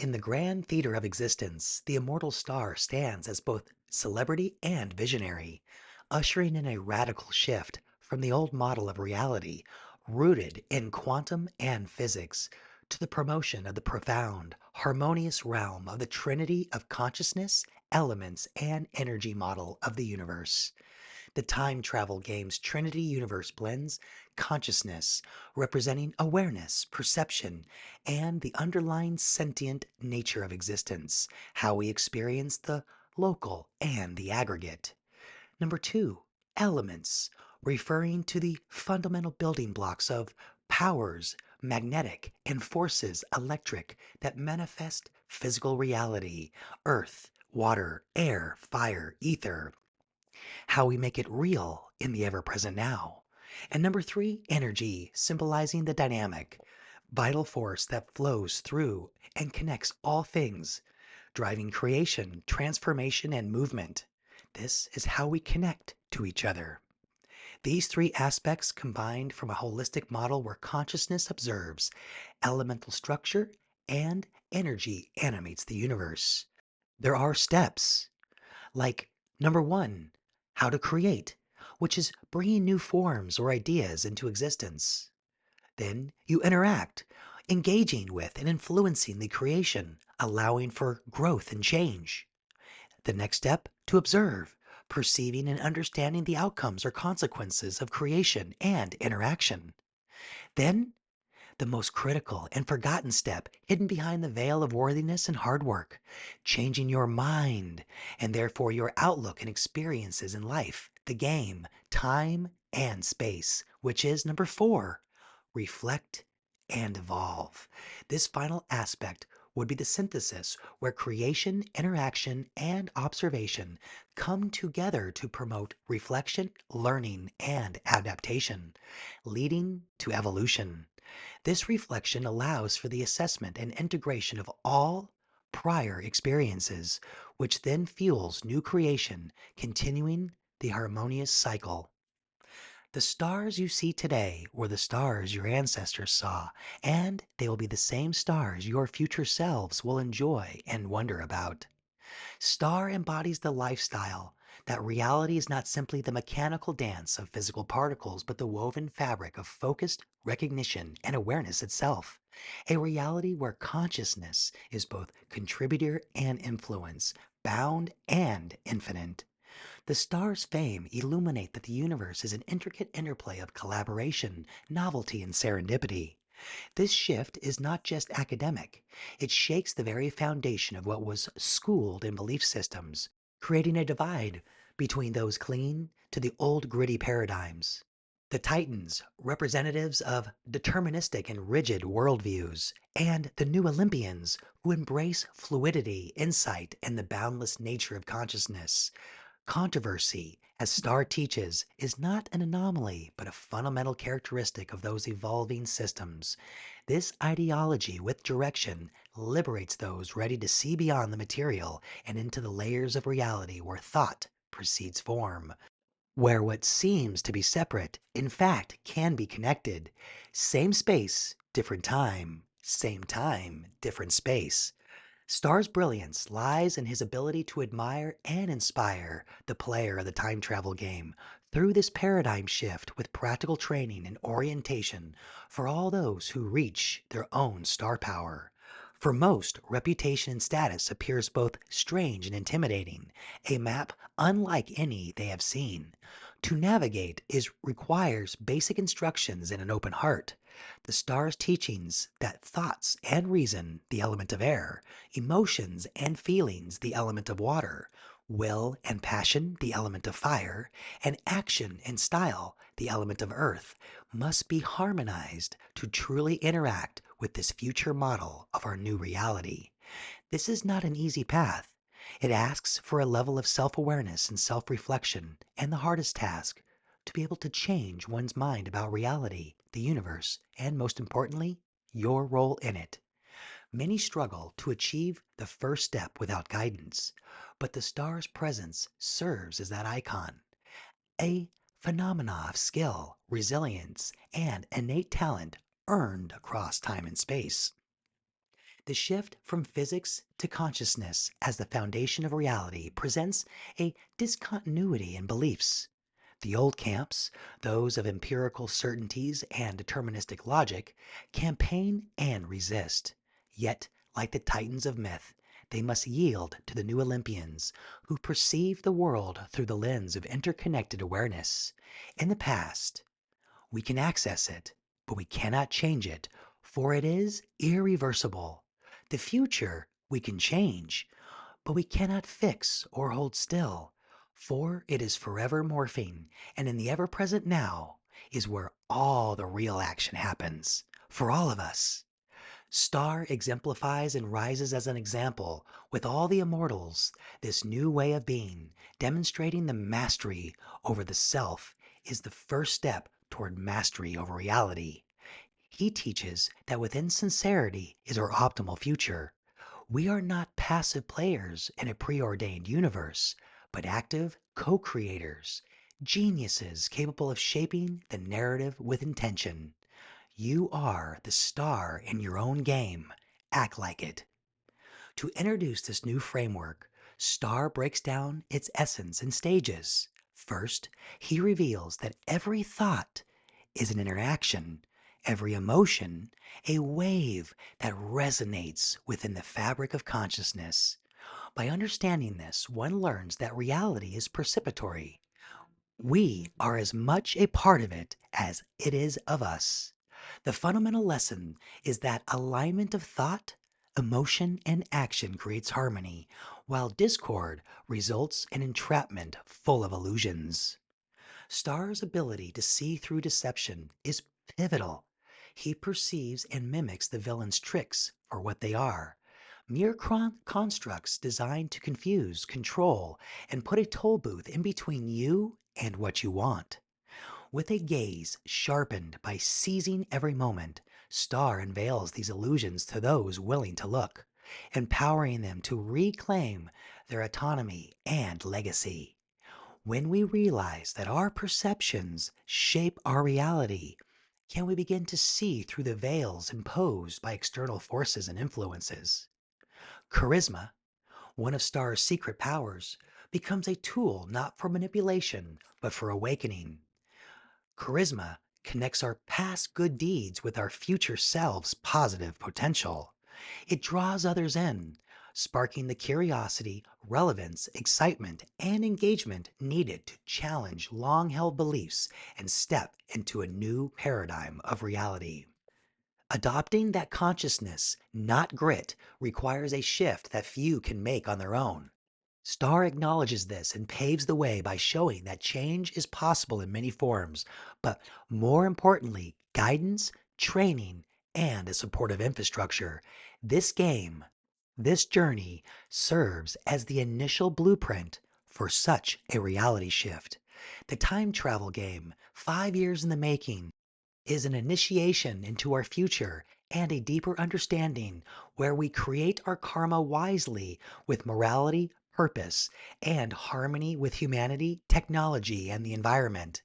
In the grand theater of existence, the immortal star stands as both celebrity and visionary, ushering in a radical shift from the old model of reality, rooted in quantum and physics, to the promotion of the profound, harmonious realm of the trinity of consciousness, elements, and energy model of the universe. The time travel game's Trinity universe blends consciousness, representing awareness, perception, and the underlying sentient nature of existence, how we experience the local and the aggregate. Number two, elements, referring to the fundamental building blocks of powers, magnetic, and forces, electric, that manifest physical reality, earth, water, air, fire, ether, how we make it real in the ever present now. And number three, energy, symbolizing the dynamic, vital force that flows through and connects all things, driving creation, transformation, and movement. This is how we connect to each other. These three aspects combined from a holistic model where consciousness observes, elemental structure, and energy animates the universe. There are steps like number one, how to create, which is bringing new forms or ideas into existence. Then you interact, engaging with and influencing the creation, allowing for growth and change. The next step, to observe, perceiving and understanding the outcomes or consequences of creation and interaction. Then the most critical and forgotten step hidden behind the veil of worthiness and hard work, changing your mind and therefore your outlook and experiences in life, the game, time, and space, which is number four, reflect and evolve. This final aspect would be the synthesis where creation, interaction, and observation come together to promote reflection, learning, and adaptation, leading to evolution. This reflection allows for the assessment and integration of all prior experiences, which then fuels new creation, continuing the harmonious cycle. The stars you see today were the stars your ancestors saw, and they will be the same stars your future selves will enjoy and wonder about. Star embodies the lifestyle that reality is not simply the mechanical dance of physical particles, but the woven fabric of focused recognition and awareness itself. A reality where consciousness is both contributor and influence, bound and infinite. The star's fame illuminate that the universe is an intricate interplay of collaboration, novelty, and serendipity. This shift is not just academic, it shakes the very foundation of what was schooled in belief systems, creating a divide between those clinging to the old gritty paradigms. The Titans, representatives of deterministic and rigid worldviews, and the new Olympians, who embrace fluidity, insight, and the boundless nature of consciousness. Controversy, as Starr teaches, is not an anomaly, but a fundamental characteristic of those evolving systems. This ideology with direction liberates those ready to see beyond the material and into the layers of reality where thought precedes form, where what seems to be separate, in fact, can be connected. Same space, different time. Same time, different space. Starr's brilliance lies in his ability to admire and inspire the player of the time travel game through this paradigm shift with practical training and orientation for all those who reach their own star power. For most, reputation and status appears both strange and intimidating, a map unlike any they have seen. To navigate is requires basic instructions and an open heart. The star's teachings that thoughts and reason, the element of air, emotions and feelings, the element of water, will and passion, the element of fire, and action and style, the element of earth, must be harmonized to truly interact with this future model of our new reality. This is not an easy path. It asks for a level of self awareness and self reflection, and the hardest task, to be able to change one's mind about reality, the universe, and most importantly, your role in it. Many struggle to achieve the first step without guidance, but the star's presence serves as that icon, a phenomena of skill, resilience, and innate talent earned across time and space. The shift from physics to consciousness as the foundation of reality presents a discontinuity in beliefs. The old camps, those of empirical certainties and deterministic logic, campaign and resist. Yet, like the titans of myth, they must yield to the new Olympians who perceive the world through the lens of interconnected awareness. In the past, we can access it, but we cannot change it, for it is irreversible. The future we can change, but we cannot fix or hold still, for it is forever morphing, and in the ever present now is where all the real action happens for all of us. Star exemplifies and rises as an example with all the immortals. This new way of being, demonstrating the mastery over the self, is the first step toward mastery over reality. He teaches that within sincerity is our optimal future. We are not passive players in a preordained universe, but active co creators, geniuses capable of shaping the narrative with intention. You are the star in your own game. Act like it. To introduce this new framework, Star breaks down its essence in stages. First, he reveals that every thought is an interaction, every emotion a wave that resonates within the fabric of consciousness. By understanding this, one learns that reality is participatory. We are as much a part of it as it is of us. The fundamental lesson is that alignment of thought, emotion, and action creates harmony, while discord results in entrapment full of illusions. Star's ability to see through deception is pivotal. He perceives and mimics the villain's tricks for what they are, mere constructs designed to confuse, control, and put a toll booth in between you and what you want. With a gaze sharpened by seizing every moment, Star unveils these illusions to those willing to look, empowering them to reclaim their autonomy and legacy. When we realize that our perceptions shape our reality, can we begin to see through the veils imposed by external forces and influences? Charisma, one of Star's secret powers, becomes a tool not for manipulation, but for awakening. Charisma connects our past good deeds with our future selves' positive potential. It draws others in, sparking the curiosity, relevance, excitement, and engagement needed to challenge long held beliefs and step into a new paradigm of reality. Adopting that consciousness, not grit, requires a shift that few can make on their own. Starr acknowledges this and paves the way by showing that change is possible in many forms, but more importantly, guidance, training, and a supportive infrastructure. This game, this journey, serves as the initial blueprint for such a reality shift. The time travel game, 5 years in the making, is an initiation into our future and a deeper understanding where we create our karma wisely with morality, purpose, and harmony with humanity, technology, and the environment.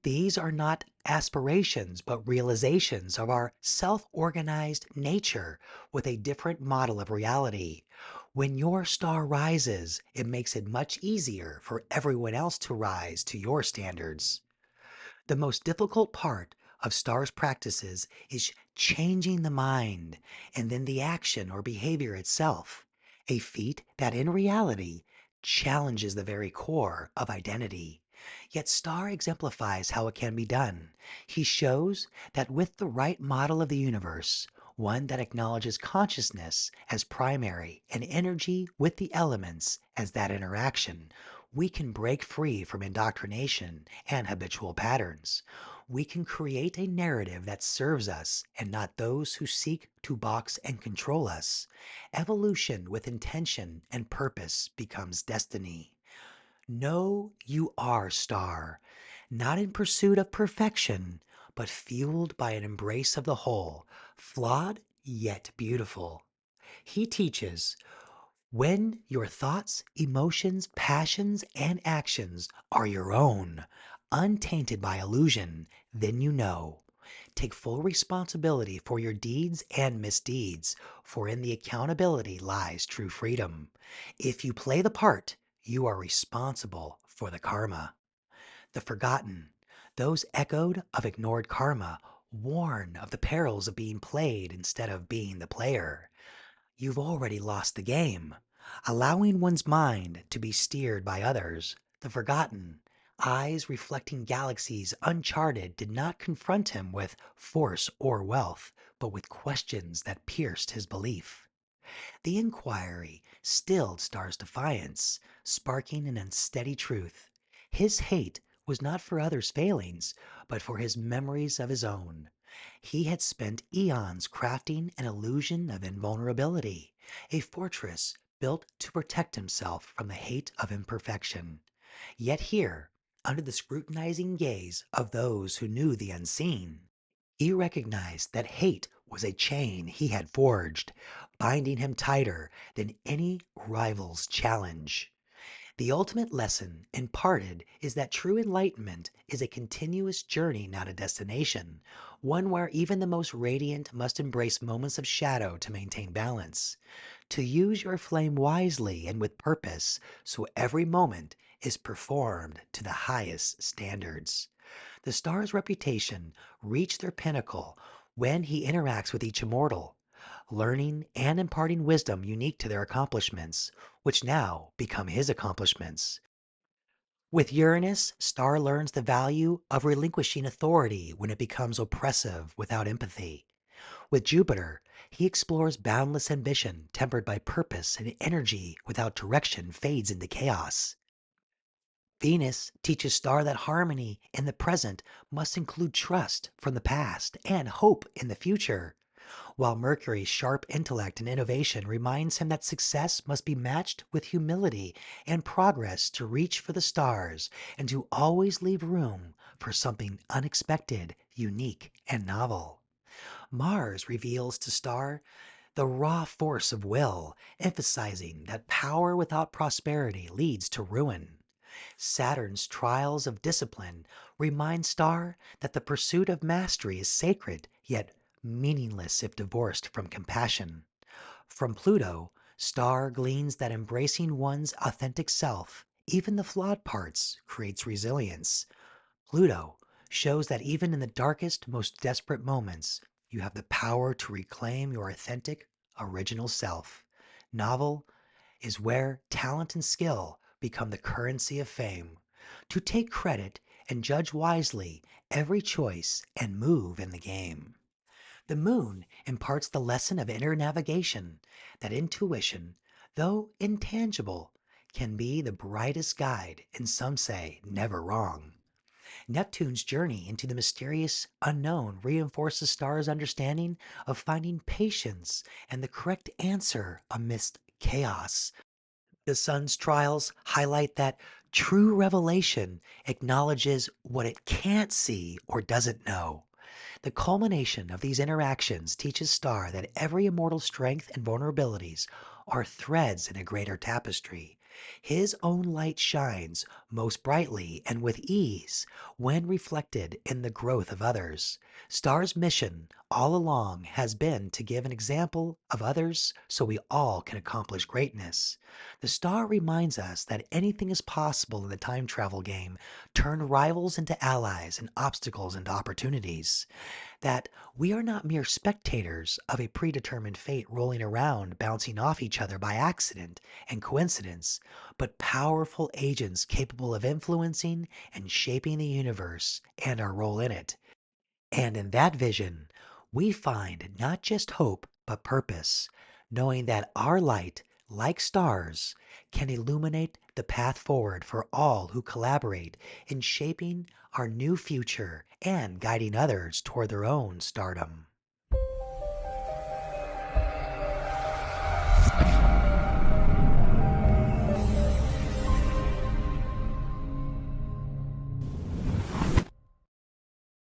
These are not aspirations, but realizations of our self organized nature with a different model of reality. When your star rises, it makes it much easier for everyone else to rise to your standards. The most difficult part of STAR's practices is changing the mind and then the action or behavior itself, a feat that in reality challenges the very core of identity. Yet STAR exemplifies how it can be done. He shows that with the right model of the universe, one that acknowledges consciousness as primary and energy with the elements as that interaction, we can break free from indoctrination and habitual patterns. We can create a narrative that serves us and not those who seek to box and control us. Evolution with intention and purpose becomes destiny. Know you are star, not in pursuit of perfection, but fueled by an embrace of the whole, flawed yet beautiful. He teaches when your thoughts, emotions, passions, and actions are your own, untainted by illusion, then you know. Take full responsibility for your deeds and misdeeds, for in the accountability lies true freedom. If you play the part, you are responsible for the karma. The forgotten, those echoed of ignored karma, warn of the perils of being played instead of being the player. You've already lost the game. Allowing one's mind to be steered by others, the forgotten, eyes reflecting galaxies uncharted, did not confront him with force or wealth, but with questions that pierced his belief. The inquiry stilled Star's defiance, sparking an unsteady truth. His hate was not for others' failings, but for his memories of his own. He had spent eons crafting an illusion of invulnerability, a fortress built to protect himself from the hate of imperfection. Yet here, under the scrutinizing gaze of those who knew the unseen, he recognized that hate was a chain he had forged, binding him tighter than any rival's challenge. The ultimate lesson imparted is that true enlightenment is a continuous journey, not a destination, one where even the most radiant must embrace moments of shadow to maintain balance. To use your flame wisely and with purpose, so every moment is performed to the highest standards. The star's reputation reached their pinnacle when he interacts with each immortal, learning and imparting wisdom unique to their accomplishments, which now become his accomplishments. With Uranus, Star learns the value of relinquishing authority when it becomes oppressive without empathy. With Jupiter, he explores boundless ambition tempered by purpose, and energy without direction fades into chaos. Venus teaches Star that harmony in the present must include trust from the past and hope in the future, while Mercury's sharp intellect and innovation reminds him that success must be matched with humility and progress to reach for the stars and to always leave room for something unexpected, unique, and novel. Mars reveals to Star the raw force of will, emphasizing that power without prosperity leads to ruin. Saturn's trials of discipline remind Star that the pursuit of mastery is sacred, yet meaningless if divorced from compassion. From Pluto, Star gleans that embracing one's authentic self, even the flawed parts, creates resilience. Pluto shows that even in the darkest, most desperate moments, you have the power to reclaim your authentic, original self. Novel is where talent and skill become the currency of fame. To take credit and judge wisely every choice and move in the game. The moon imparts the lesson of inner navigation, that intuition, though intangible, can be the brightest guide, and some say never wrong. Neptune's journey into the mysterious unknown reinforces Star's understanding of finding patience and the correct answer amidst chaos. The sun's trials highlight that true revelation acknowledges what it can't see or doesn't know. The culmination of these interactions teaches Star that every immortal strength and vulnerabilities are threads in a greater tapestry. His own light shines most brightly and with ease when reflected in the growth of others. Star's mission all along has been to give an example of others so we all can accomplish greatness. The star reminds us that anything is possible in the time travel game. Turn rivals into allies and obstacles into opportunities. That we are not mere spectators of a predetermined fate rolling around, bouncing off each other by accident and coincidence, but powerful agents capable of influencing and shaping the universe and our role in it. And in that vision, we find not just hope, but purpose, knowing that our light, like stars, can illuminate the path forward for all who collaborate in shaping our new future and guiding others toward their own stardom.